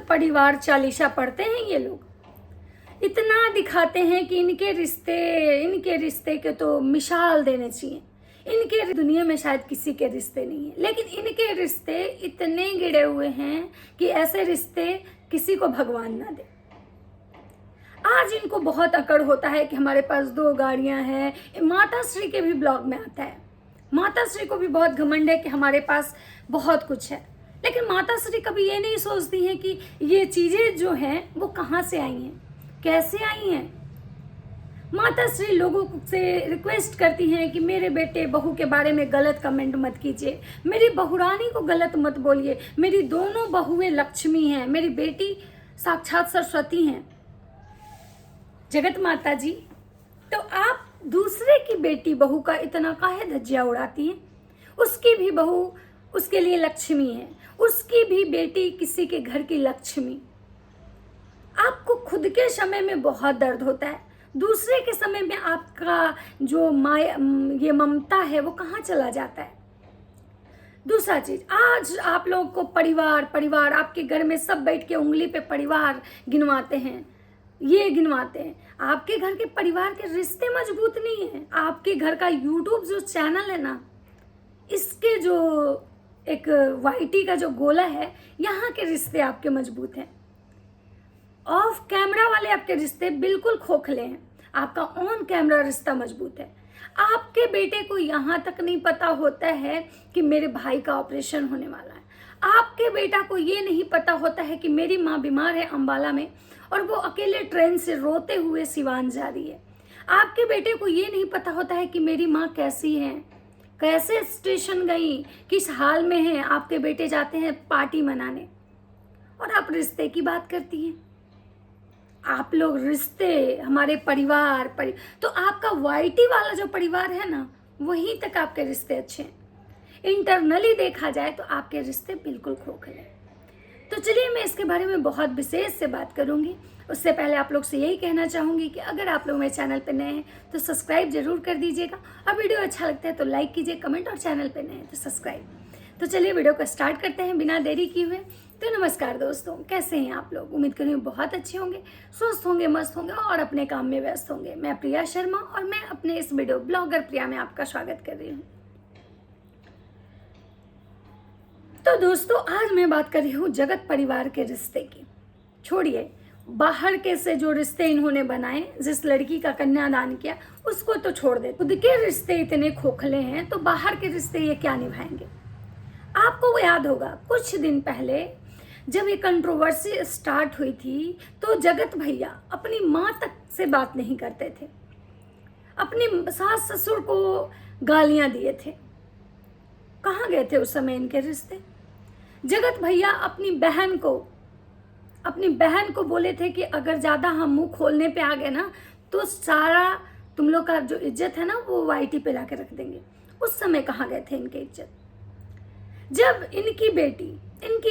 परिवार चालीसा पढ़ते हैं ये लोग, इतना दिखाते हैं कि इनके रिश्ते के तो मिसाल देने चाहिए। इनके दुनिया में शायद किसी के रिश्ते नहीं है, लेकिन इनके रिश्ते इतने गिरे हुए हैं कि ऐसे रिश्ते किसी को भगवान ना दे। आज इनको बहुत अकड़ होता है कि हमारे पास 2 गाड़ियां हैं। माता श्री के भी ब्लॉग में आता है, माता श्री को भी बहुत घमंड है कि हमारे पास बहुत कुछ है, लेकिन माता श्री कभी ये नहीं सोचती हैं कि ये चीज़ें जो हैं वो कहाँ से आई हैं, कैसे आई हैं। माता श्री लोगों से रिक्वेस्ट करती हैं कि मेरे बेटे बहू के बारे में गलत कमेंट मत कीजिए, मेरी बहुरानी को गलत मत बोलिए, मेरी दोनों बहुएं लक्ष्मी हैं, मेरी बेटी साक्षात सरस्वती हैं। जगत माता जी, तो आप दूसरे की बेटी बहू का इतना काहे धज्जिया उड़ाती हैं? उसकी भी बहू उसके लिए लक्ष्मी है, उसकी भी बेटी किसी के घर की लक्ष्मी। आपको खुद के समय में बहुत दर्द होता है, दूसरे के समय में आपका जो माया ये ममता है वो कहाँ चला जाता है। दूसरा चीज, आज आप लोगों को परिवार आपके घर में सब बैठ के उंगली पे परिवार गिनवाते हैं, ये गिनवाते हैं। आपके घर के परिवार के रिश्ते मजबूत नहीं है। आपके घर का यूट्यूब जो चैनल है ना, इसके जो एक वाईटी का जो गोला है, यहाँ के रिश्ते आपके मजबूत हैं। ऑफ कैमरा वाले आपके रिश्ते बिल्कुल खोखले हैं, आपका ऑन कैमरा रिश्ता मजबूत है। आपके बेटे को यहाँ तक नहीं पता होता है कि मेरे भाई का ऑपरेशन होने वाला है। आपके बेटा को ये नहीं पता होता है कि मेरी माँ बीमार है अंबाला में और वो अकेले ट्रेन से रोते हुए सिवान जा रही है। आपके बेटे को ये नहीं पता होता है कि मेरी माँ कैसी है, कैसे स्टेशन गई, किस हाल में है। आपके बेटे जाते हैं पार्टी मनाने और आप रिश्ते की बात करती हैं। आप लोग रिश्ते, हमारे परिवार तो आपका वाईटी वाला जो परिवार है ना, वहीं तक आपके रिश्ते अच्छे हैं। इंटरनली देखा जाए तो आपके रिश्ते बिल्कुल खोखले हैं। तो चलिए, मैं इसके बारे में बहुत विशेष से बात करूंगी। उससे पहले आप लोग से यही कहना चाहूंगी कि अगर आप लोग मेरे चैनल पे नए हैं तो सब्सक्राइब जरूर कर दीजिएगा, और वीडियो अच्छा लगता है तो लाइक कीजिए, कमेंट, और चैनल पे नए हैं तो सब्सक्राइब। तो चलिए वीडियो को स्टार्ट करते हैं बिना देरी किए हुए। तो नमस्कार दोस्तों, कैसे हैं आप लोग? उम्मीद करूँ बहुत अच्छे होंगे, स्वस्थ होंगे, मस्त होंगे और अपने काम में व्यस्त होंगे। मैं प्रिया शर्मा और मैं अपने इस वीडियो ब्लॉगर प्रिया में आपका स्वागत कर रही हूँ। तो दोस्तों, आज मैं बात कर रही हूँ जगत परिवार के रिश्ते की। छोड़िए बाहर के से जो रिश्ते इन्होंने बनाए, जिस लड़की का कन्यादान किया उसको तो छोड़ दे, खुद के रिश्ते इतने खोखले हैं तो बाहर के रिश्ते ये क्या निभाएंगे। आपको वो याद होगा कुछ दिन पहले जब ये कंट्रोवर्सी स्टार्ट हुई थी तो जगत भैया अपनी माँ तक से बात नहीं करते थे, अपने सास ससुर को गालियां दिए थे। कहाँ गए थे उस समय इनके रिश्ते? जगत भैया अपनी बहन को बोले थे कि अगर ज़्यादा हम मुंह खोलने पे आ गए ना तो सारा तुम लोग का जो इज्जत है ना वो वाईटी पे लाके रख देंगे। उस समय कहाँ गए थे इनके इज्जत? जब इनकी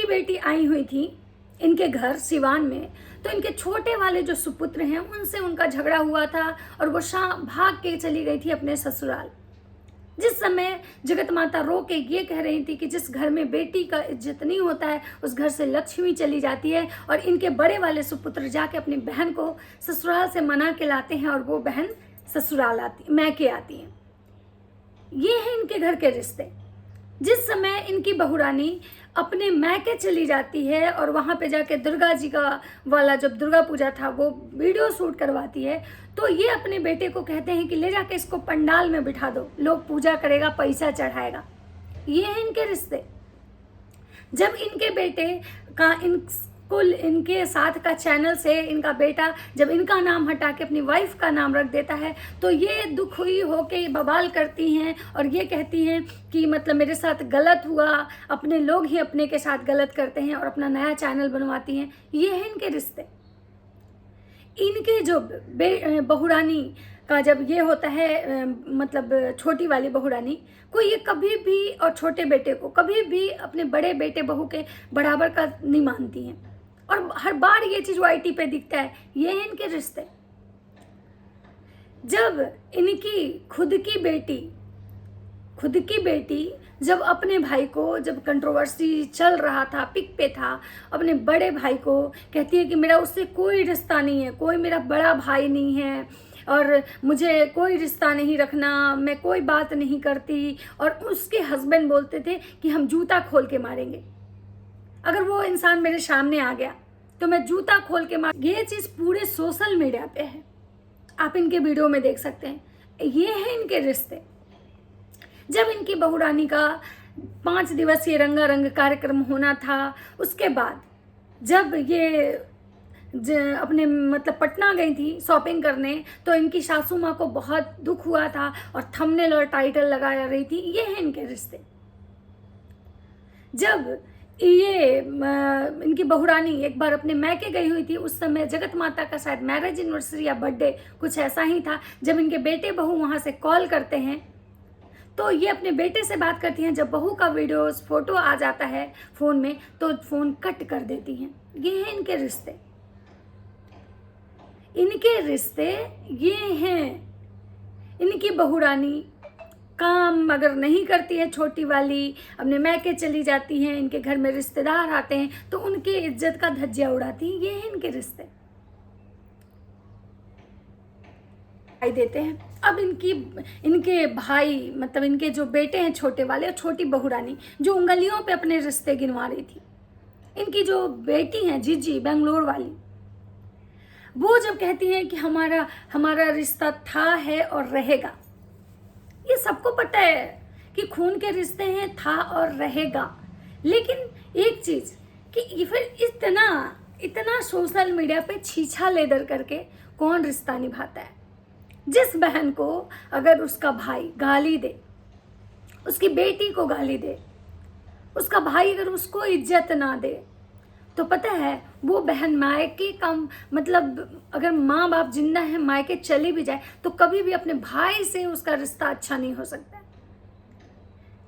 बेटी आई हुई थी इनके घर सिवान में, तो इनके छोटे वाले जो सुपुत्र हैं उनसे उनका झगड़ा हुआ था और वो भाग के चली गई थी अपने ससुराल। जिस समय जगत माता रो के ये कह रही थी कि जिस घर में बेटी का इज्जत नहीं होता है उस घर से लक्ष्मी चली जाती है, और इनके बड़े वाले सुपुत्र जाके अपनी बहन को ससुराल से मना के लाते हैं और वो बहन ससुराल मैके आती है। ये है इनके घर के रिश्ते। जिस समय इनकी बहुरानी अपने मैके चली जाती है और वहाँ पे जाके दुर्गा जी का वाला जब दुर्गा पूजा था वो वीडियो शूट करवाती है, तो ये अपने बेटे को कहते हैं कि ले जाके इसको पंडाल में बिठा दो, लोग पूजा करेगा, पैसा चढ़ाएगा। ये है इनके रिश्ते। जब इनके बेटे का इनके साथ का चैनल से इनका बेटा जब इनका नाम हटा के अपनी वाइफ का नाम रख देता है तो ये दुख हुई होके बवाल करती हैं और ये कहती हैं कि मतलब मेरे साथ गलत हुआ, अपने लोग ही अपने के साथ गलत करते हैं, और अपना नया चैनल बनवाती हैं। ये है इनके रिश्ते। इनके जो बहुरानी का जब ये होता है मतलब छोटी वाली बहुरानी को ये कभी भी और छोटे बेटे को कभी भी अपने बड़े बेटे बहू के बराबर का नहीं मानती हैं, और हर बार ये चीज वाईटी पे दिखता है। ये है इनके रिश्ते। जब इनकी खुद की बेटी खुद की बेटी जब अपने भाई को, जब कंट्रोवर्सी चल रहा था, पिक पे था, अपने बड़े भाई को कहती है कि मेरा उससे कोई रिश्ता नहीं है, कोई मेरा बड़ा भाई नहीं है और मुझे कोई रिश्ता नहीं रखना, मैं कोई बात नहीं करती। और उसके हस्बैंड बोलते थे कि हम जूता खोल के मारेंगे, अगर वो इंसान मेरे सामने आ गया तो मैं जूता खोल के मार। ये चीज़ पूरे सोशल मीडिया पे है, आप इनके वीडियो में देख सकते हैं। ये है इनके रिश्ते। जब इनकी बहू रानी का 5 दिवसीय रंगारंग कार्यक्रम होना था, उसके बाद जब ये अपने मतलब पटना गई थी शॉपिंग करने, तो इनकी सासू माँ को बहुत दुख हुआ था और थंबनेल और टाइटल लगा रही थी। ये है इनके रिश्ते। जब ये इनकी बहू रानी एक बार अपने मैके गई हुई थी, उस समय जगत माता का शायद मैरिज एनिवर्सरी या बर्थडे कुछ ऐसा ही था। जब इनके बेटे बहू वहाँ से कॉल करते हैं तो ये अपने बेटे से बात करती हैं। जब बहू का वीडियोस फोटो आ जाता है फ़ोन में तो फ़ोन कट कर देती हैं। ये हैं इनके रिश्ते। इनके रिश्ते ये हैं। इनकी बहू रानी काम अगर नहीं करती है, छोटी वाली अपने मैके चली जाती हैं, इनके घर में रिश्तेदार आते हैं तो उनकी इज्जत का धज्जिया उड़ाती हैं। ये हैं इनके रिश्ते। भाई देते हैं। अब इनके भाई मतलब इनके जो बेटे हैं छोटे वाले और छोटी बहू रानी जो उंगलियों पे अपने रिश्ते गिनवा रही थी, इनकी जो बेटी हैं जीजी बेंगलोर वाली, वो जब कहती हैं कि हमारा रिश्ता था, है और रहेगा। ये सबको पता है कि खून के रिश्ते हैं, था और रहेगा। लेकिन एक चीज कि फिर इतना सोशल मीडिया पे छीछा लेदर करके कौन रिश्ता निभाता है। जिस बहन को अगर उसका भाई गाली दे, उसकी बेटी को गाली दे, उसका भाई अगर उसको इज्जत ना दे, तो पता है वो बहन मायके का मतलब अगर माँ बाप जिंदा है, मायके चली भी जाए तो कभी भी अपने भाई से उसका रिश्ता अच्छा नहीं हो सकता।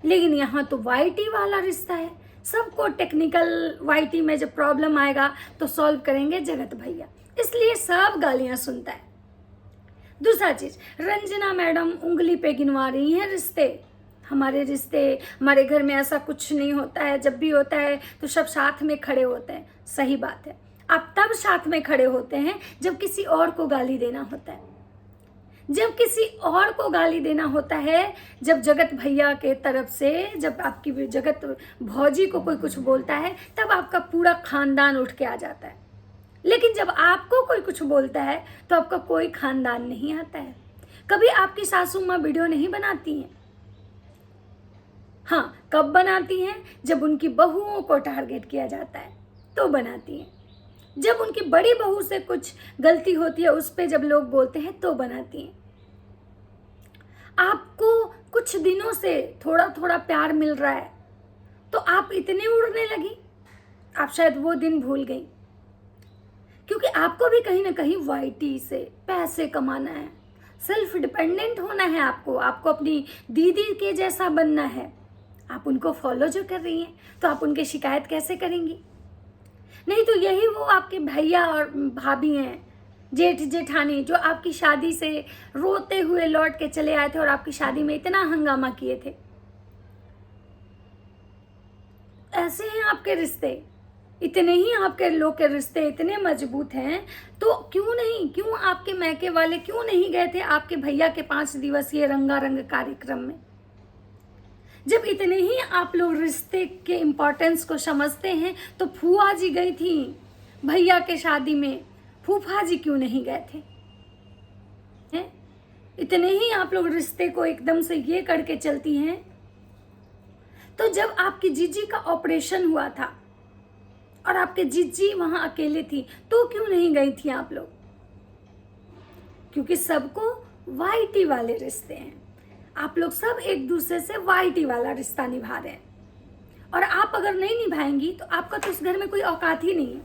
लेकिन यहाँ तो वाईटी वाला रिश्ता है। सबको टेक्निकल वाईटी में जब प्रॉब्लम आएगा तो सॉल्व करेंगे जगत भैया, इसलिए सब गालियां सुनता है। दूसरा चीज, रंजना मैडम उंगली पे गिनवा रही हैं रिश्ते। हमारे घर में ऐसा कुछ नहीं होता है, जब भी होता है तो सब साथ में खड़े होते हैं। सही बात है, आप तब साथ में खड़े होते हैं जब किसी और को गाली देना होता है। जब किसी और को गाली देना होता है, जब जगत भैया के तरफ से, जब आपकी जगत भौजी को कोई कुछ बोलता है, तब आपका पूरा खानदान उठ के आ जाता है। लेकिन जब आपको कोई कुछ बोलता है तो आपका कोई खानदान नहीं आता है। कभी आपकी सासू माँ वीडियो नहीं बनाती हैं। हाँ, कब बनाती हैं? जब उनकी बहुओं को टारगेट किया जाता है तो बनाती हैं। जब उनकी बड़ी बहू से कुछ गलती होती है, उस पे जब लोग बोलते हैं तो बनाती हैं। आपको कुछ दिनों से थोड़ा थोड़ा प्यार मिल रहा है तो आप इतने उड़ने लगी, आप शायद वो दिन भूल गई। क्योंकि आपको भी कहीं ना कहीं वाईटी से पैसे कमाना है, सेल्फ डिपेंडेंट होना है। आपको अपनी दीदी के जैसा बनना है। आप उनको फॉलो जो कर रही हैं तो आप उनकी शिकायत कैसे करेंगी? नहीं तो यही वो आपके भैया और भाभी हैं, जेठ जेठानी, जो आपकी शादी से रोते हुए लौट के चले आए थे और आपकी शादी में इतना हंगामा किए थे। ऐसे हैं आपके रिश्ते। इतने ही आपके लोग के रिश्ते इतने मजबूत हैं तो क्यों आपके मैके वाले क्यों नहीं गए थे आपके भैया के 5 दिवसीय रंगारंग कार्यक्रम में? जब इतने ही आप लोग रिश्ते के इम्पोर्टेंस को समझते हैं तो फूफा जी गई थी भैया के शादी में, फूफा जी क्यों नहीं गए थे? हैं? इतने ही आप लोग रिश्ते को एकदम से ये करके चलती हैं। तो जब आपकी जीजी का ऑपरेशन हुआ था और आपके जीजी वहां अकेले थी तो क्यों नहीं गई थी आप लोग? क्योंकि सबको वाईटी वाले रिश्ते हैं। आप लोग सब एक दूसरे से वाईटी वाला रिश्ता निभा रहे हैं और आप अगर नहीं निभाएंगी तो आपका तो उस घर में कोई औकात ही नहीं है।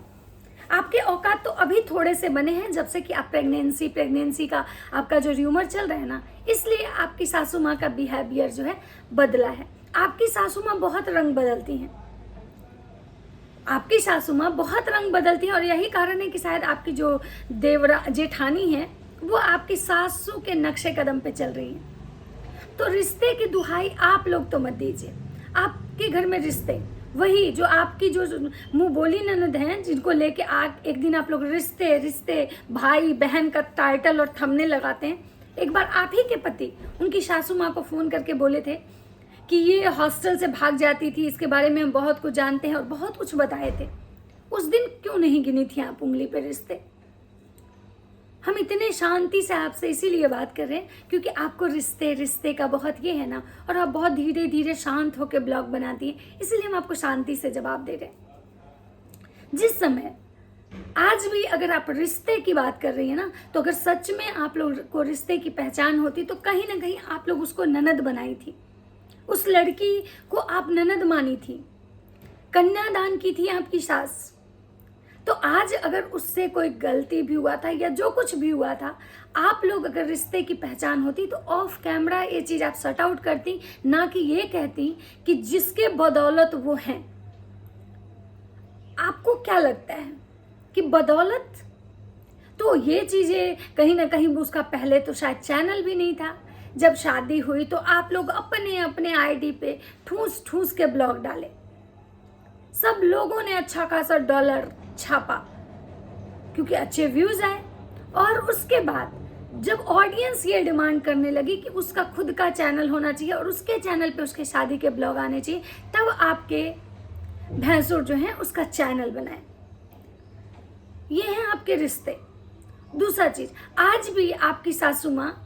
आपके औकात तो अभी थोड़े से बने हैं जब से कि आप प्रेगनेंसी का आपका जो र्यूमर चल रहा है ना, इसलिए आपकी सासू माँ का बिहेवियर जो है बदला है। आपकी सासू माँ बहुत रंग बदलती हैं। आपकी सासू माँ बहुत रंग बदलती हैं और यही कारण है कि शायद आपकी जो जेठानी है वो आपकी सासू के नक्शे कदम पे चल रही है। तो रिश्ते की दुहाई आप लोग तो मत दीजिए। आपके घर में रिश्ते, वही जो आपकी जो मुंह बोली ननद हैं, जिनको लेके एक दिन आप लोग रिश्ते रिश्ते भाई बहन का टाइटल और थंबनेल लगाते हैं। एक बार आप ही के पति उनकी सासू माँ को फ़ोन करके बोले थे कि ये हॉस्टल से भाग जाती थी, इसके बारे में हम बहुत कुछ जानते हैं और बहुत कुछ बताए थे। उस दिन क्यों नहीं गिनी थी आप उंगली पे रिश्ते? हम इतने शांति से आपसे इसीलिए बात कर रहे हैं क्योंकि आपको रिश्ते रिश्ते का बहुत ये है ना, और आप बहुत धीरे धीरे शांत होकर ब्लॉग बनाती हैं, इसीलिए हम आपको शांति से जवाब दे रहे हैं। जिस समय आज भी अगर आप रिश्ते की बात कर रही है ना, तो अगर सच में आप लोग को रिश्ते की पहचान होती तो कहीं ना कहीं आप लोग उसको ननद बनाई थी, उस लड़की को आप ननद मानी थी, कन्यादान की थी आपकी सास। तो आज अगर उससे कोई गलती भी हुआ था या जो कुछ भी हुआ था, आप लोग अगर रिश्ते की पहचान होती तो ऑफ कैमरा ये चीज़ आप सट आउट करती, ना कि ये कहती कि जिसके बदौलत वो हैं। आपको क्या लगता है कि बदौलत? तो ये चीज़ें कहीं ना कहीं उसका पहले तो शायद चैनल भी नहीं था। जब शादी हुई तो आप लोग अपने अपने आईडी पे ठूस ठूस के ब्लॉग डाले, सब लोगों ने अच्छा खासा डॉलर छापा क्योंकि अच्छे व्यूज आए। और उसके बाद जब ऑडियंस ये डिमांड करने लगी कि उसका खुद का चैनल होना चाहिए और उसके चैनल पे उसके शादी के ब्लॉग आने चाहिए, तब आपके भैंसुर जो हैं उसका चैनल बनाए। ये हैं आपके रिश्ते। दूसरा चीज, आज भी आपकी सासू माँ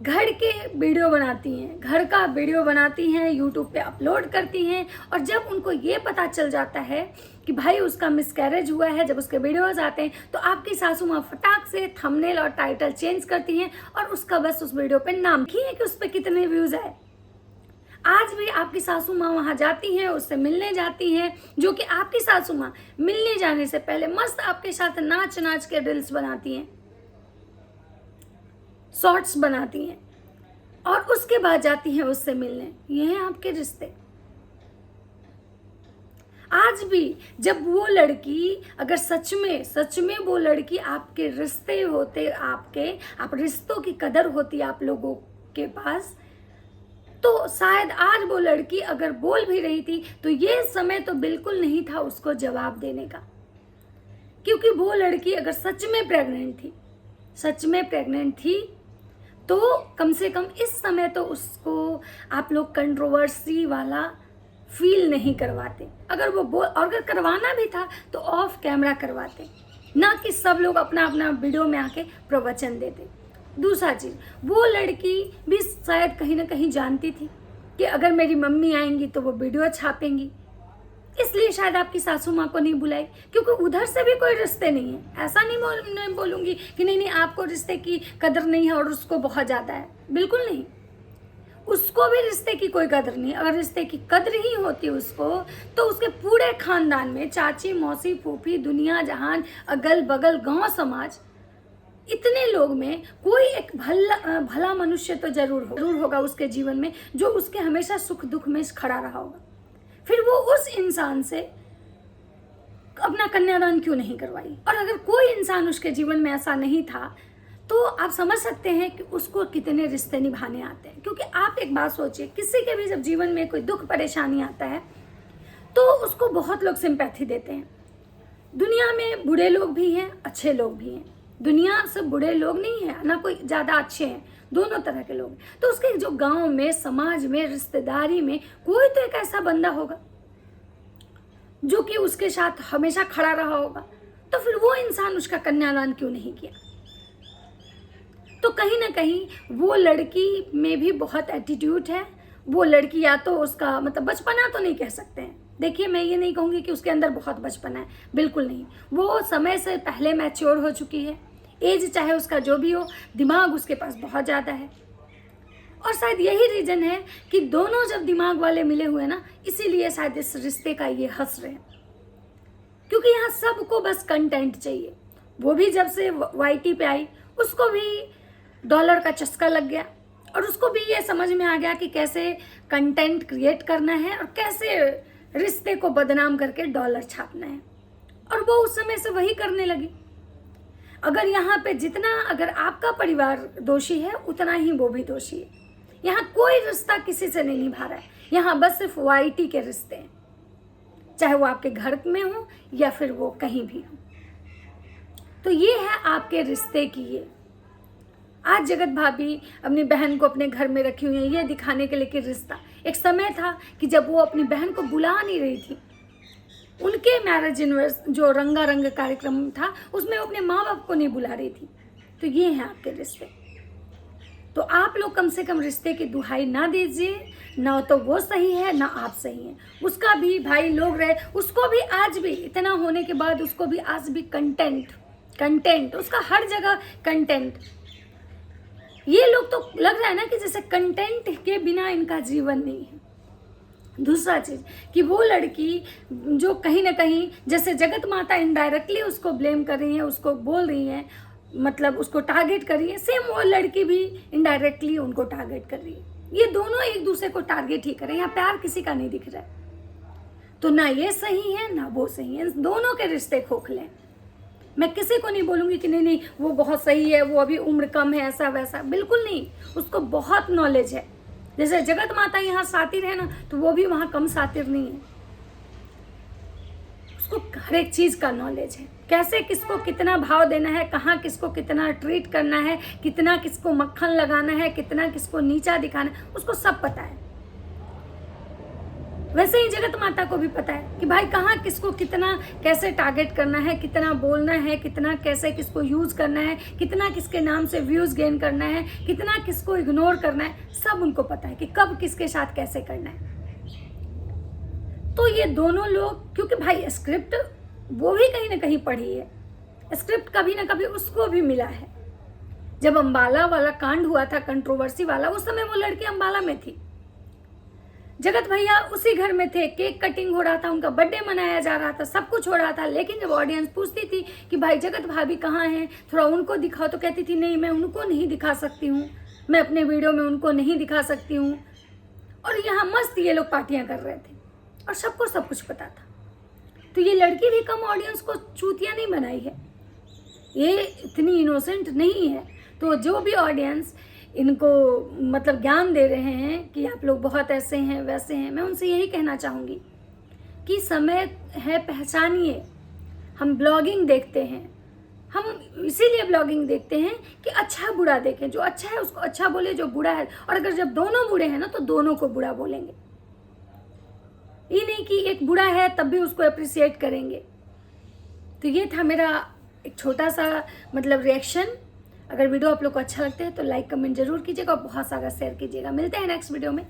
घर के वीडियो बनाती हैं, घर का वीडियो बनाती हैं, यूट्यूब पे अपलोड करती हैं, और जब उनको ये पता चल जाता है कि भाई उसका मिसकैरेज हुआ है, जब उसके वीडियोज आते हैं तो आपकी सासू माँ फटाक से थंबनेल और टाइटल चेंज करती हैं और उसका बस उस वीडियो पे नाम की है कि उस पर कितने व्यूज आए। आज भी आपकी सासू माँ वहाँ जाती हैं, उससे मिलने जाती हैं, जो कि आपकी सासू माँ मिलने जाने से पहले मस्त आपके साथ नाच नाच के रील्स बनाती हैं, शॉर्ट्स बनाती हैं, और उसके बाद जाती हैं उससे मिलने। ये हैं आपके रिश्ते। आज भी जब वो लड़की अगर सच में वो लड़की आपके रिश्ते होते, आप रिश्तों की कदर होती आप लोगों के पास, तो शायद आज वो लड़की अगर बोल भी रही थी तो ये समय तो बिल्कुल नहीं था उसको जवाब देने का। क्योंकि वो लड़की अगर सच में प्रेग्नेंट थी तो कम से कम इस समय तो उसको आप लोग कंट्रोवर्सी वाला फील नहीं करवाते। अगर वो अगर करवाना भी था तो ऑफ कैमरा करवाते, ना कि सब लोग अपना अपना वीडियो में आके प्रवचन देते। दूसरा चीज़, वो लड़की भी शायद कहीं ना कहीं जानती थी कि अगर मेरी मम्मी आएंगी तो वो वीडियो छापेंगी, इसलिए शायद आपकी सासू माँ को नहीं बुलाई, क्योंकि उधर से भी कोई रिश्ते नहीं है। ऐसा नहीं बोलूँगी कि नहीं आपको रिश्ते की कदर नहीं है और उसको बहुत ज़्यादा है, बिल्कुल नहीं। उसको भी रिश्ते की कोई कदर नहीं। अगर रिश्ते की कदर ही होती उसको तो उसके पूरे खानदान में चाची मौसी फूफी दुनिया जहान अगल बगल गांव समाज इतने लोग में कोई एक भला मनुष्य तो जरूर होगा उसके जीवन में, जो उसके हमेशा सुख दुख में खड़ा रहा होगा। फिर वो उस इंसान से अपना कन्यादान क्यों नहीं करवाई? और अगर कोई इंसान उसके जीवन में ऐसा नहीं था तो आप समझ सकते हैं कि उसको कितने रिश्ते निभाने आते हैं। क्योंकि आप एक बात सोचिए, किसी के भी जब जीवन में कोई दुख परेशानी आता है तो उसको बहुत लोग सिंपैथी देते हैं। दुनिया में बुरे लोग भी हैं, अच्छे लोग भी हैं। दुनिया सब बुरे लोग नहीं है ना, कोई ज़्यादा अच्छे हैं, दोनों तरह के लोग। तो उसके जो गांव में, समाज में, रिश्तेदारी में कोई तो एक ऐसा बंदा होगा जो कि उसके साथ हमेशा खड़ा रहा होगा। तो फिर वो इंसान उसका कन्यादान क्यों नहीं किया? तो कहीं ना कहीं वो लड़की में भी बहुत एटीट्यूड है। वो लड़की या तो उसका मतलब बचपना तो नहीं कह सकते हैं। देखिए, मैं ये नहीं कहूँगी कि उसके अंदर बहुत बचपना है, बिल्कुल नहीं। वो समय से पहले मैच्योर हो चुकी है। एज चाहे उसका जो भी हो, दिमाग उसके पास बहुत ज़्यादा है। और शायद यही रीज़न है कि दोनों जब दिमाग वाले मिले हुए ना, इसीलिए शायद इस रिश्ते का ये हंस रहे हैं। क्योंकि यहाँ सबको बस कंटेंट चाहिए। वो भी जब से वाईटी पे आई उसको भी डॉलर का चस्का लग गया और उसको भी ये समझ में आ गया कि कैसे कंटेंट क्रिएट करना है और कैसे रिश्ते को बदनाम करके डॉलर छापना है। और वो उस समय से वही करने लगी। अगर यहाँ पे जितना अगर आपका परिवार दोषी है उतना ही वो भी दोषी है। यहाँ कोई रिश्ता किसी से नहीं निभा रहा है, यहाँ बस सिर्फ वाईटी के रिश्ते हैं, चाहे वो आपके घर में हो या फिर वो कहीं भी हो। तो ये है आपके रिश्ते की ये। आज जगत भाभी अपनी बहन को अपने घर में रखी हुई है ये दिखाने के लिए कि रिश्ता। एक समय था कि जब वो अपनी बहन को बुला नहीं रही थी, उनके मैरिज यूनिवर्स जो रंगारंग कार्यक्रम था उसमें वो अपने माँ बाप को नहीं बुला रही थी। तो ये हैं आपके रिश्ते। तो आप लोग कम से कम रिश्ते की दुहाई ना दीजिए, ना तो वो सही है ना आप सही हैं। उसका भी भाई लोग रहे, उसको भी आज भी इतना होने के बाद उसको भी आज भी कंटेंट उसका हर जगह कंटेंट। ये लोग तो लग रहा है ना कि जैसे कंटेंट के बिना इनका जीवन नहीं है। दूसरा चीज कि वो लड़की जो कहीं ना कहीं जैसे जगत माता इनडायरेक्टली उसको ब्लेम कर रही है, उसको बोल रही है, मतलब उसको टारगेट कर रही है, सेम वो लड़की भी इनडायरेक्टली उनको टारगेट कर रही है। ये दोनों एक दूसरे को टारगेट ही कर रहे हैं। यहाँ प्यार किसी का नहीं दिख रहा है। तो ना ये सही है ना वो सही है, दोनों के रिश्ते खोखले हैं। मैं किसी को नहीं बोलूंगी कि नहीं वो बहुत सही है, वो अभी उम्र कम है, ऐसा वैसा, बिल्कुल नहीं। उसको बहुत नॉलेज है। जैसे जगत माता यहाँ सातिर है ना, तो वो भी वहाँ कम सातिर नहीं है। उसको हर एक चीज का नॉलेज है, कैसे किसको कितना भाव देना है, कहाँ किसको कितना ट्रीट करना है, कितना किसको मक्खन लगाना है, कितना किसको नीचा दिखाना है, उसको सब पता है। वैसे ही जगत माता को भी पता है कि भाई कहाँ किसको कितना कैसे टारगेट करना है, कितना बोलना है, कितना कैसे किसको यूज करना है, कितना किसके नाम से व्यूज गेन करना है, कितना किसको इग्नोर करना है, सब उनको पता है कि कब किसके साथ कैसे करना है। तो ये दोनों लोग, क्योंकि भाई स्क्रिप्ट वो भी कहीं ना कहीं पढ़ी है, स्क्रिप्ट कभी ना कभी उसको भी मिला है। जब अंबाला वाला कांड हुआ था, कंट्रोवर्सी वाला, उस समय वो लड़की अंबाला में थी, जगत भैया उसी घर में थे, केक कटिंग हो रहा था, उनका बर्थडे मनाया जा रहा था, सब कुछ हो रहा था। लेकिन जब ऑडियंस पूछती थी कि भाई जगत भाभी कहाँ हैं, थोड़ा उनको दिखाओ, तो कहती थी नहीं मैं उनको नहीं दिखा सकती हूँ, मैं अपने वीडियो में उनको नहीं दिखा सकती हूँ। और यहाँ मस्त ये लोग पार्टियां कर रहे थे और सबको सब कुछ पता था। तो ये लड़की भी कम ऑडियंस को चूतिया नहीं बनाई है, ये इतनी इनोसेंट नहीं है। तो जो भी ऑडियंस इनको मतलब ज्ञान दे रहे हैं कि आप लोग बहुत ऐसे हैं वैसे हैं, मैं उनसे यही कहना चाहूँगी कि समय है, पहचानिए। हम ब्लॉगिंग देखते हैं, हम इसीलिए ब्लॉगिंग देखते हैं कि अच्छा बुरा देखें, जो अच्छा है उसको अच्छा बोले, जो बुरा है, और अगर जब दोनों बुरे हैं ना तो दोनों को बुरा बोलेंगे। ये नहीं कि एक बुरा है तब भी उसको अप्रिसिएट करेंगे। तो ये था मेरा एक छोटा सा मतलब रिएक्शन। अगर वीडियो आप लोग को अच्छा लगता है तो लाइक कमेंट जरूर कीजिएगा और बहुत सारा शेयर कीजिएगा। मिलते हैं नेक्स्ट वीडियो में।